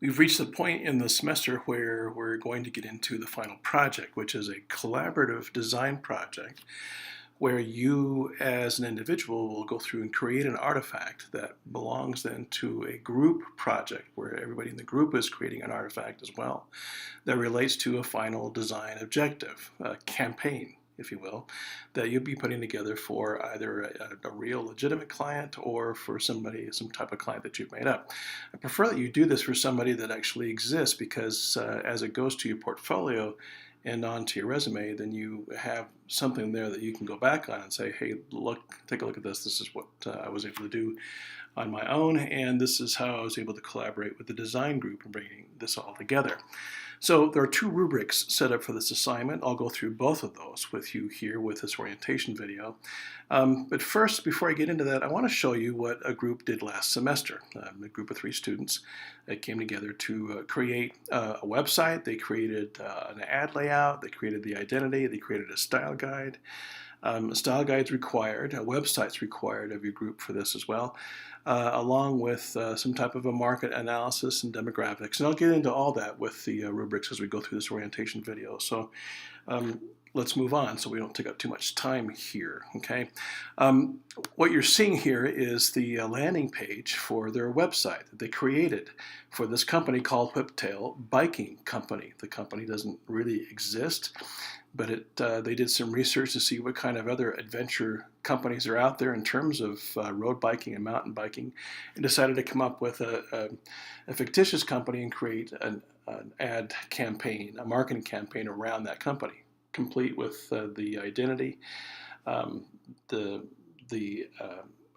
We've reached the point in the semester where we're going to get into the final project, which is a collaborative design project where you as an individual will go through and create an artifact that belongs then to a group project where everybody in the group is creating an artifact as well that relates to a final design objective, a campaign, if you will, that you'll be putting together for either a real legitimate client or for somebody, some type of client that you've made up. I prefer that you do this for somebody that actually exists because as it goes to your portfolio and onto your resume, then you have something there that you can go back on and say, hey, look, take a look at this. This is what I was able to do on my own, and this is how I was able to collaborate with the design group and bringing this all together. So there are two rubrics set up for this assignment. I'll go through both of those with you here with this orientation video. But first, before I get into that, I want to show you what a group did last semester. A group of 3 students that came together to create a website. They created an ad layout. They created the identity. They created a style guide. Style guides required, websites required of your group for this as well, along with some type of a market analysis and demographics. And I'll get into all that with the rubrics as we go through this orientation video. So let's move on so we don't take up too much time here, okay? What you're seeing here is the landing page for their website that they created for this company called Whiptail Biking Company. The company doesn't really exist, but they did some research to see what kind of other adventure companies are out there in terms of road biking and mountain biking, and decided to come up with a fictitious company and create an ad campaign, a marketing campaign around that company, complete with the identity, the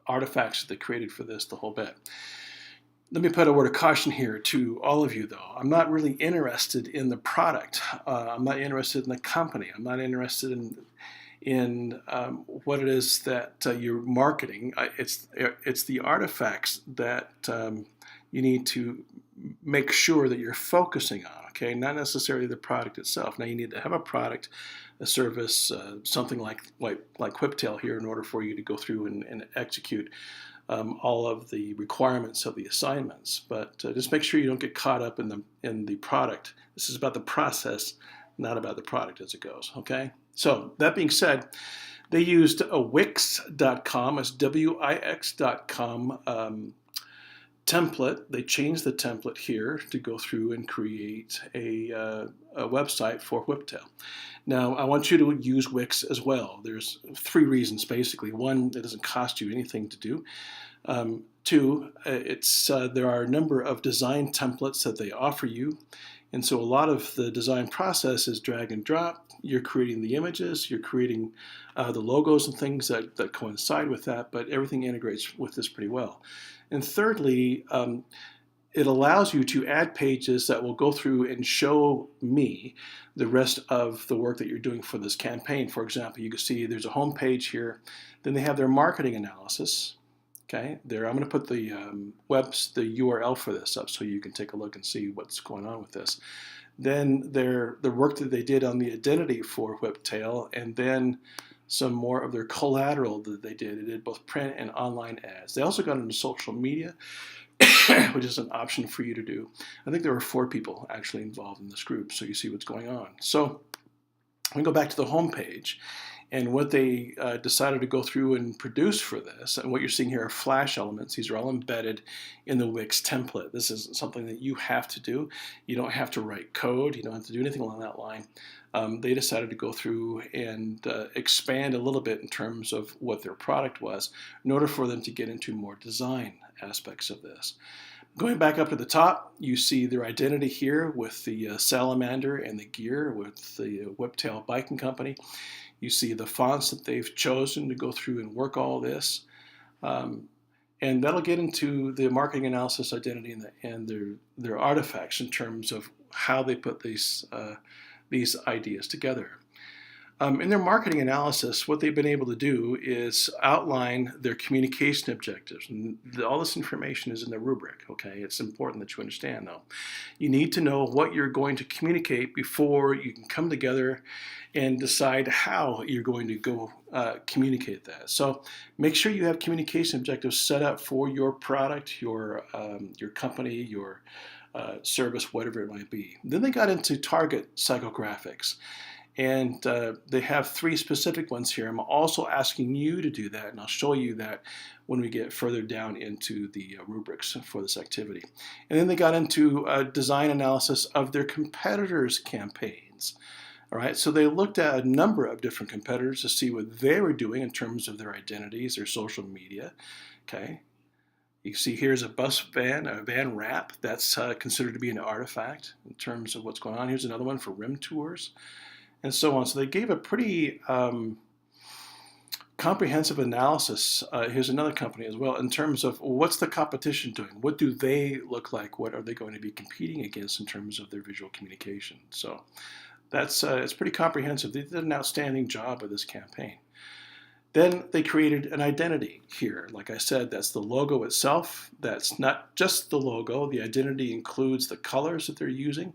artifacts that they created for this, the whole bit. Let me put a word of caution here to all of you, though. I'm not really interested in the product. I'm not interested in the company. I'm not interested in what it is that you're marketing. It's the artifacts that you need to make sure that you're focusing on, okay? Not necessarily the product itself. Now, you need to have a product, a service, something like Whiptail here in order for you to go through and execute all of the requirements of the assignments, but just make sure you don't get caught up in the product. This is about the process, not about the product as it goes, okay? So that being said, they used a Wix.com, it's Wix.com template. They changed the template here to go through and create a website for Whiptail. Now, I want you to use Wix as well. There's 3 reasons, basically. 1, it doesn't cost you anything to do. 2, there are a number of design templates that they offer you. And so a lot of the design process is drag and drop. You're creating the images, you're creating the logos and things that coincide with that, but everything integrates with this pretty well. And thirdly, it allows you to add pages that will go through and show me the rest of the work that you're doing for this campaign. For example, you can see there's a home page here. Then they have their marketing analysis. Okay, there I'm going to put the URL for this up so you can take a look and see what's going on with this. Then the work that they did on the identity for Whiptail, and then some more of their collateral that they did. They did both print and online ads. They also got into social media, which is an option for you to do. I think there were 4 people actually involved in this group, so you see what's going on. So we go back to the home page, and what they decided to go through and produce for this, and what you're seeing here are flash elements. These are all embedded in the Wix template. This is something that you have to do. You don't have to write code. You don't have to do anything along that line. They decided to go through and expand a little bit in terms of what their product was in order for them to get into more design aspects of this. Going back up to the top, you see their identity here with the salamander and the gear with the Whiptail Biking Company. You see the fonts that they've chosen to go through and work all this. And that'll get into the marketing analysis, identity, and their artifacts in terms of how they put these ideas together. In their marketing analysis, what they've been able to do is outline their communication objectives. And all this information is in the rubric, okay? It's important that you understand, though. You need to know what you're going to communicate before you can come together and decide how you're going to go communicate that. So make sure you have communication objectives set up for your product, your company, your service, whatever it might be. Then they got into target psychographics. And they have 3 specific ones here. I'm also asking you to do that, and I'll show you that when we get further down into the rubrics for this activity. And then they got into design analysis of their competitors' campaigns. All right, so they looked at a number of different competitors to see what they were doing in terms of their identities, their social media. Okay, you see here's a van wrap. That's considered to be an artifact in terms of what's going on. Here's another one for rim tours, and so on. So they gave a pretty comprehensive analysis. Here's another company as well in terms of what's the competition doing? What do they look like? What are they going to be competing against in terms of their visual communication? So that's it's pretty comprehensive. They did an outstanding job of this campaign. Then they created an identity here. Like I said, that's the logo itself. That's not just the logo. The identity includes the colors that they're using,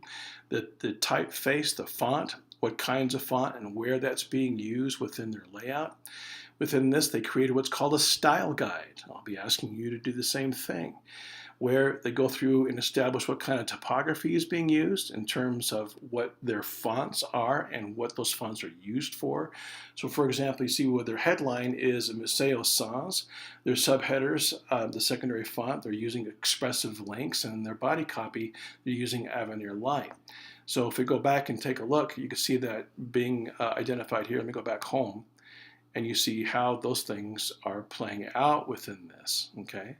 the typeface, the font, what kinds of font and where that's being used within their layout. Within this, they created what's called a style guide. I'll be asking you to do the same thing, where they go through and establish what kind of typography is being used in terms of what their fonts are and what those fonts are used for. So for example, you see where their headline is a Museo Sans, their subheaders, the secondary font, they're using expressive links, and their body copy, they're using Avenir Light. So if we go back and take a look, you can see that being identified here. Let me go back home, and you see how those things are playing out within this, okay?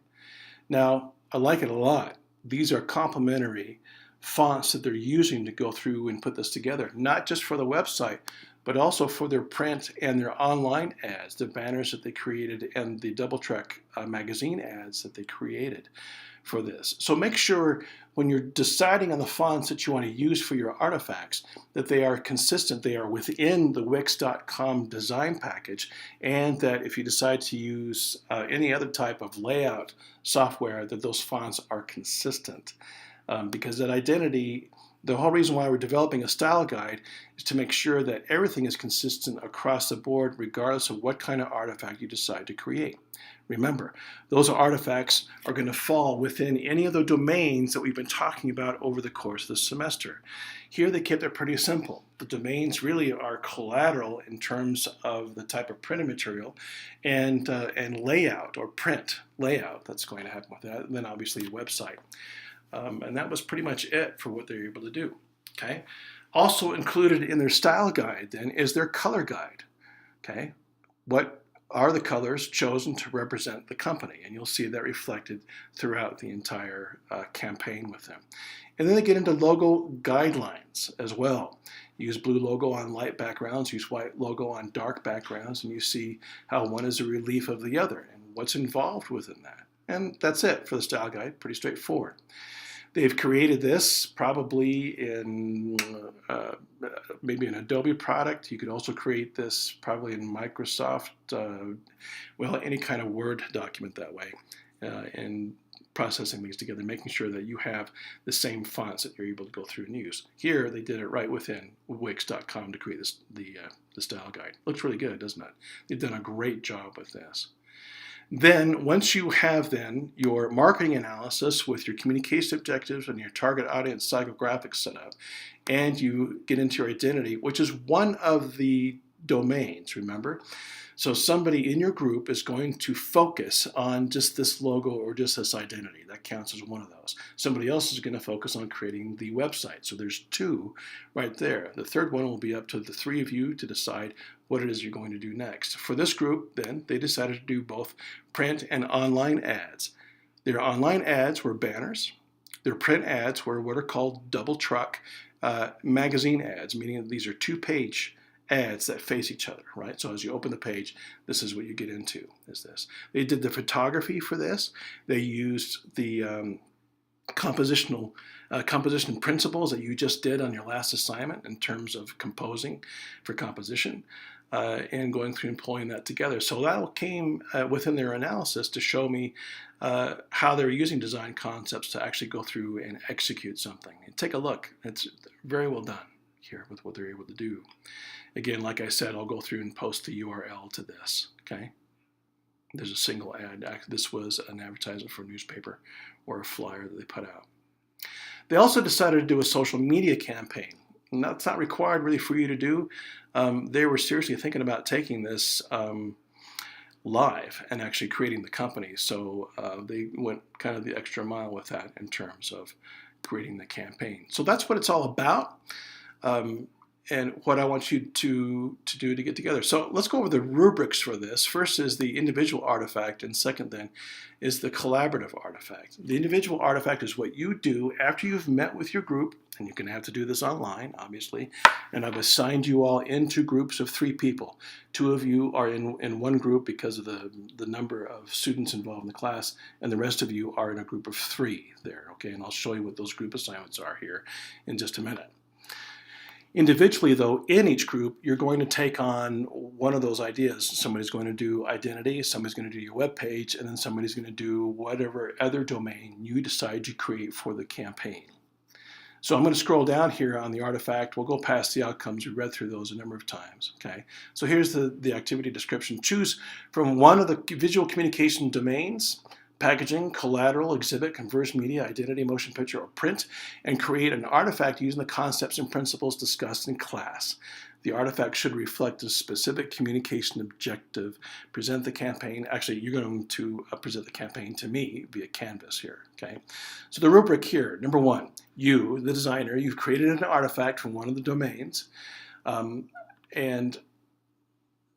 Now, I like it a lot. These are complementary fonts that they're using to go through and put this together, not just for the website, but also for their print and their online ads, the banners that they created, and the Double Track magazine ads that they created for this. So make sure when you're deciding on the fonts that you want to use for your artifacts that they are consistent, they are within the Wix.com design package, and that if you decide to use any other type of layout software, that those fonts are consistent. Because that identity, the whole reason why we're developing a style guide is to make sure that everything is consistent across the board regardless of what kind of artifact you decide to create. Remember, those artifacts are going to fall within any of the domains that we've been talking about over the course of the semester. Here they kept it pretty simple. The domains really are collateral in terms of the type of printed material and layout or print layout that's going to happen with that, and then obviously a website. And that was pretty much it for what they were able to do. Okay. Also included in their style guide then is their color guide. Okay. What are the colors chosen to represent the company? And you'll see that reflected throughout the entire campaign with them. And then they get into logo guidelines as well. Use blue logo on light backgrounds, use white logo on dark backgrounds, and you see how one is a relief of the other and what's involved within that. And that's it for the style guide, pretty straightforward. They've created this probably in maybe an Adobe product. You could also create this probably in Microsoft, well, any kind of Word document that way, and processing these together, making sure that you have the same fonts that you're able to go through and use. Here, they did it right within Wix.com to create this, the style guide. Looks really good, doesn't it? They've done a great job with this. Then once you have then your marketing analysis with your communication objectives and your target audience psychographics set up, and you get into your identity, which is one of the domains, remember? So somebody in your group is going to focus on just this logo or just this identity. That counts as one of those. Somebody else is going to focus on creating the website. So there's 2 right there. The third one will be up to the 3 of you to decide what it is you're going to do next. For this group, then, they decided to do both print and online ads. Their online ads were banners. Their print ads were what are called double truck magazine ads, meaning that these are 2-page ads that face each other, right? So as you open the page, this is what you get into, is this. They did the photography for this. They used the composition principles that you just did on your last assignment in terms of composing for composition and going through and pulling that together. So that came within their analysis to show me how they're using design concepts to actually go through and execute something. And take a look. It's very well done here with what they're able to do. Again, like I said, I'll go through and post the URL to this, okay? There's a single ad. This was an advertisement for a newspaper or a flyer that they put out. They also decided to do a social media campaign. And that's not required really for you to do. They were seriously thinking about taking this live and actually creating the company. So they went kind of the extra mile with that in terms of creating the campaign. So that's what it's all about. And what I want you to do to get together. So let's go over the rubrics for this. First is the individual artifact, and second then is the collaborative artifact. The individual artifact is what you do after you've met with your group, and you're going to have to do this online, obviously, and I've assigned you all into groups of 3 people. 2 of you are in one group because of the number of students involved in the class, and the rest of you are in a group of 3 there, okay? And I'll show you what those group assignments are here in just a minute. Individually, though, in each group, you're going to take on one of those ideas. Somebody's going to do identity, somebody's going to do your web page, and then somebody's going to do whatever other domain you decide to create for the campaign. So I'm going to scroll down here on the artifact. We'll go past the outcomes. We read through those a number of times. Okay. So here's the activity description. Choose from one of the visual communication domains: packaging, collateral, exhibit, converse media, identity, motion picture, or print, and create an artifact using the concepts and principles discussed in class. The artifact should reflect a specific communication objective. Present the campaign. Actually, you're going to present the campaign to me via Canvas here. Okay. So the rubric here, number 1, you, the designer, you've created an artifact from one of the domains, and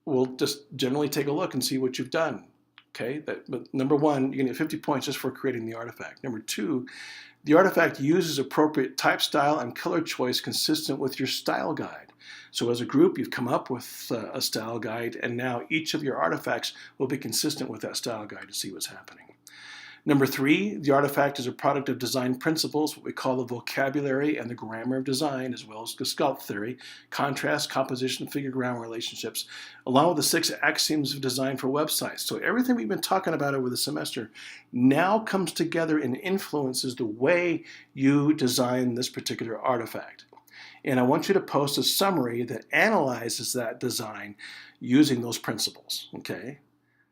we'll just generally take a look and see what you've done. Okay, but number 1, you're going to get 50 points just for creating the artifact. Number 2, the artifact uses appropriate type, style, and color choice consistent with your style guide. So as a group, you've come up with a style guide, and now each of your artifacts will be consistent with that style guide to see what's happening. Number 3, the artifact is a product of design principles, what we call the vocabulary and the grammar of design, as well as the sculpt theory, contrast, composition, figure-ground relationships, along with the 6 axioms of design for websites. So everything we've been talking about over the semester now comes together and influences the way you design this particular artifact. And I want you to post a summary that analyzes that design using those principles, okay?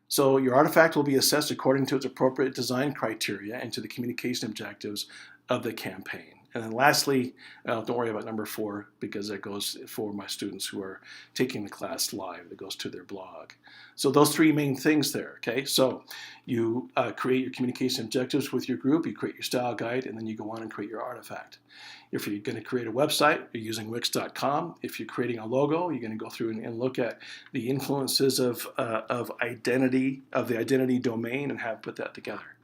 So your artifact will be assessed according to its appropriate design criteria and to the communication objectives of the campaign. And then lastly, don't worry about number 4 because that goes for my students who are taking the class live. That goes to their blog. So those 3 main things there, okay? So you create your communication objectives with your group, you create your style guide, and then you go on and create your artifact. If you're going to create a website, you're using Wix.com. If you're creating a logo, you're going to go through and look at the influences of identity, of the identity domain, and have put that together.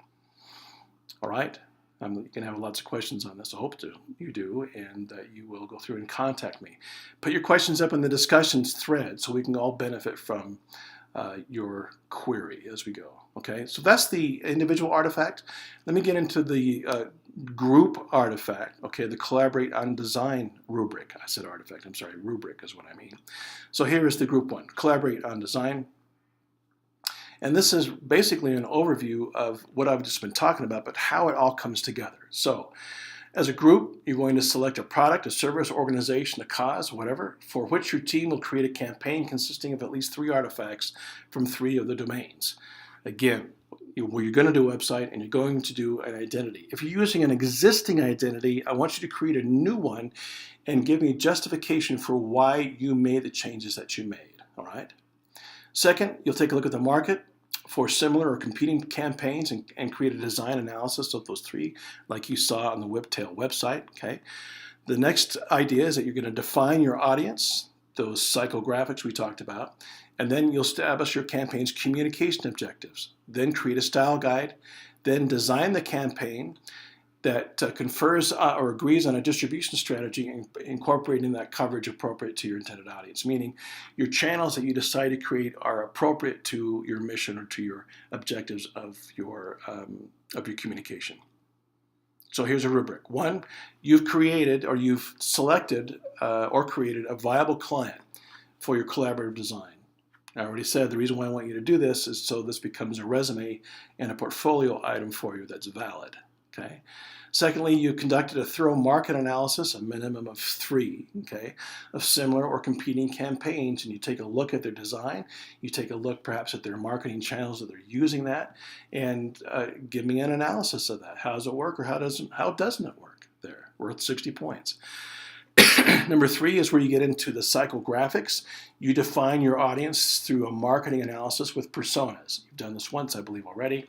All right? You're going to have lots of questions on this. I hope you do, and you will go through and contact me. Put your questions up in the discussions thread so we can all benefit from your query as we go. Okay, so that's the individual artifact. Let me get into the group artifact. Okay, the collaborate on design rubric. I said artifact, I'm sorry, rubric is what I mean. So here is the group 1, collaborate on design. And this is basically an overview of what I've just been talking about, but how it all comes together. So as a group, you're going to select a product, a service, organization, a cause, whatever, for which your team will create a campaign consisting of at least 3 artifacts from 3 of the domains. Again, you're going to do a website and you're going to do an identity. If you're using an existing identity, I want you to create a new one and give me justification for why you made the changes that you made. All right. Second, you'll take a look at the market for similar or competing campaigns and create a design analysis of those 3, like you saw on the Whiptail website. Okay. The next idea is that you're going to define your audience, those psychographics we talked about, and then you'll establish your campaign's communication objectives. Then create a style guide, then design the campaign that confers or agrees on a distribution strategy, incorporating that coverage appropriate to your intended audience, meaning your channels that you decide to create are appropriate to your mission or to your objectives of your communication. So here's a rubric. 1, you've created or you've selected or created a viable client for your collaborative design. I already said the reason why I want you to do this is so this becomes a resume and a portfolio item for you that's valid. Okay. Secondly, you conducted a thorough market analysis, a minimum of 3, okay, of similar or competing campaigns, and you take a look at their design, you take a look perhaps at their marketing channels that they're using that, and give me an analysis of that. How does it work or how doesn't it work there? worth 60 points. Number 3 is where you get into the psychographics. You define your audience through a marketing analysis with personas. You've done this once, I believe, already.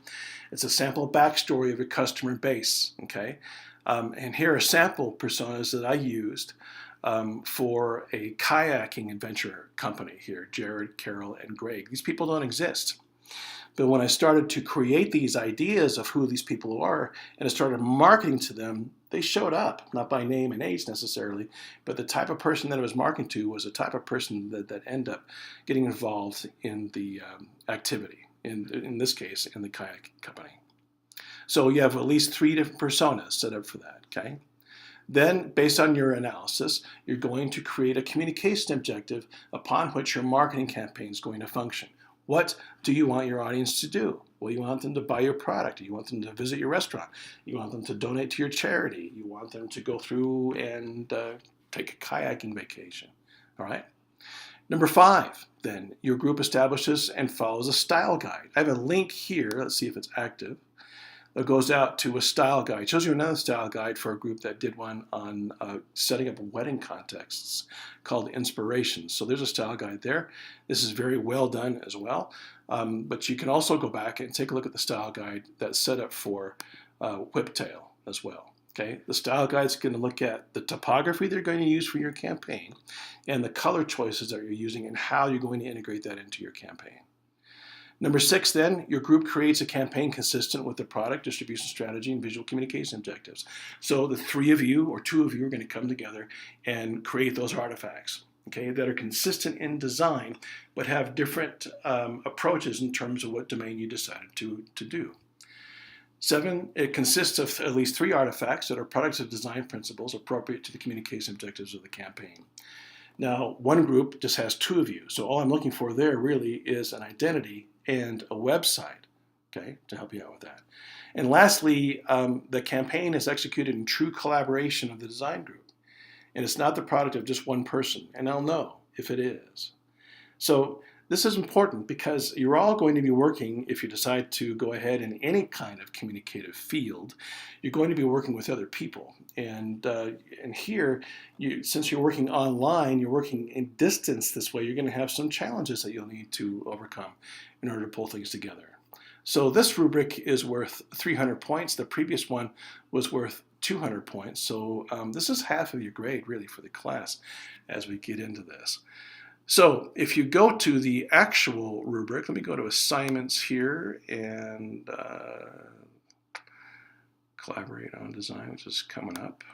It's a sample backstory of your customer base, okay? And here are sample personas that I used for a kayaking adventure company here, Jared, Carol, and Greg. These people don't exist. But when I started to create these ideas of who these people are and I started marketing to them, they showed up, not by name and age necessarily, but the type of person that I was marketing to was the type of person that ended up getting involved in the activity, in this case, in the kayak company. So you have at least 3 different personas set up for that, okay? Then, based on your analysis, you're going to create a communication objective upon which your marketing campaign is going to function. What do you want your audience to do? Well, you want them to buy your product. You want them to visit your restaurant. You want them to donate to your charity. You want them to go through and take a kayaking vacation. All right? Number 5, then, your group establishes and follows a style guide. I have a link here. Let's see if it's active. That goes out to a style guide. It shows you another style guide for a group that did one on setting up wedding contexts called Inspirations. So there's a style guide there. This is very well done as well. But you can also go back and take a look at the style guide that's set up for Whiptail as well. Okay, the style guide is going to look at the topography they're going to use for your campaign and the color choices that you're using and how you're going to integrate that into your campaign. Number 6, then, your group creates a campaign consistent with the product, distribution strategy, and visual communication objectives. So the 3 of you or 2 of you are going to come together and create those artifacts, okay, that are consistent in design, but have different approaches in terms of what domain you decided to do. 7, it consists of at least 3 artifacts that are products of design principles appropriate to the communication objectives of the campaign. Now, one group just has 2 of you, so all I'm looking for there really is an identity and a website, okay, to help you out with that. And lastly, the campaign is executed in true collaboration of the design group. And it's not the product of just one person, and I'll know if it is. So this is important because you're all going to be working, if you decide to go ahead in any kind of communicative field, you're going to be working with other people. And here, since you're working online, you're working in distance this way, you're going to have some challenges that you'll need to overcome in order to pull things together. So this rubric is worth 300 points. The previous one was worth 200 points. So this is half of your grade, really, for the class as we get into this. So if you go to the actual rubric, let me go to assignments here and collaborate on design, which is coming up.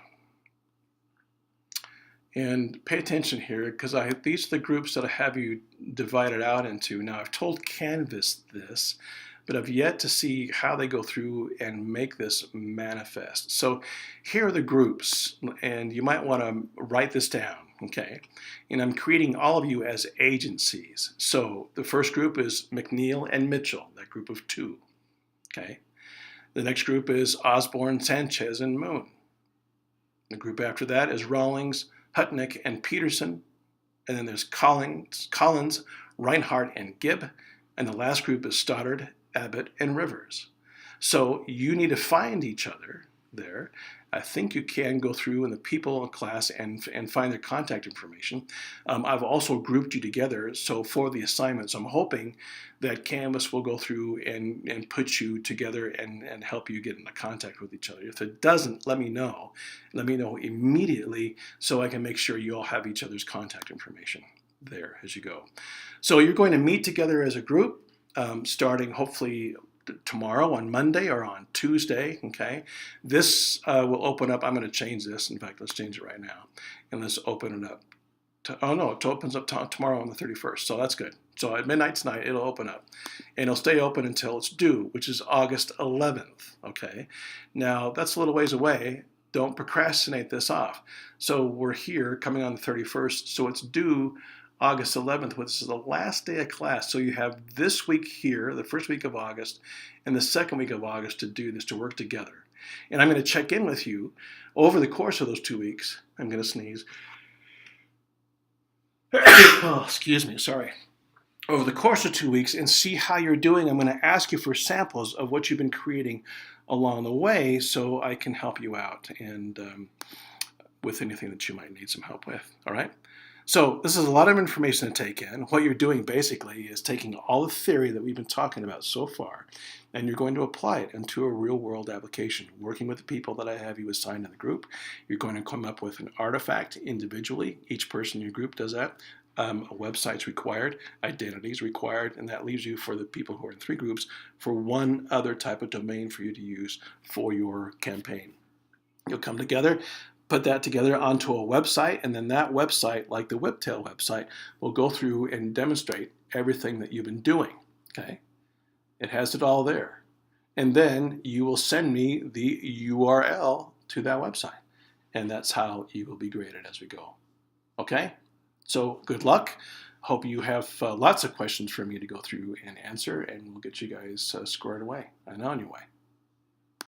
And pay attention here, because these are the groups that I have you divided out into. Now, I've told Canvas this, but I've yet to see how they go through and make this manifest. So here are the groups, and you might want to write this down, okay? And I'm creating all of you as agencies. So the first group is McNeil and Mitchell, that group of 2, okay? The next group is Osborne, Sanchez, and Moon. The group after that is Rawlings, Hutnick, and Peterson. And then there's Collins, Reinhardt, and Gibb. And the last group is Stoddard, Abbott, and Rivers. So you need to find each other there. I think you can go through in the people in class and find their contact information. I've also grouped you together. So for the assignments, I'm hoping that Canvas will go through and put you together and help you get into contact with each other. If it doesn't, let me know. Let me know immediately so I can make sure you all have each other's contact information there as you go. So you're going to meet together as a group starting hopefully tomorrow on Monday or on Tuesday, okay? This will open up. I'm going to change this. In fact, let's change it right now. And let's open it up. It opens up tomorrow on the 31st, so that's good. So at midnight tonight, it'll open up. And it'll stay open until it's due, which is August 11th, okay? Now, that's a little ways away. Don't procrastinate this off. So we're here coming on the 31st, so it's due August 11th, which is the last day of class. So you have this week here, the first week of August, and the second week of August to do this, to work together. And I'm going to check in with you over the course of those 2 weeks. I'm going to sneeze. Oh, excuse me, sorry. Over the course of 2 weeks and see how you're doing. I'm going to ask you for samples of what you've been creating along the way so I can help you out. And with anything that you might need some help with. All right. So this is a lot of information to take in. What you're doing basically is taking all the theory that we've been talking about so far, and you're going to apply it into a real world application. Working with the people that I have you assigned in the group, you're going to come up with an artifact individually. Each person in your group does that. A website's required, identity is required, and that leaves you, for the people who are in 3 groups, for one other type of domain for you to use for your campaign. You'll come together, put that together onto a website, and then that website, like the Whiptail website, will go through and demonstrate everything that you've been doing. Okay? It has it all there. And then you will send me the URL to that website. And that's how you will be graded as we go. Okay? So good luck. Hope you have lots of questions for me to go through and answer, and we'll get you guys squared away and on your way.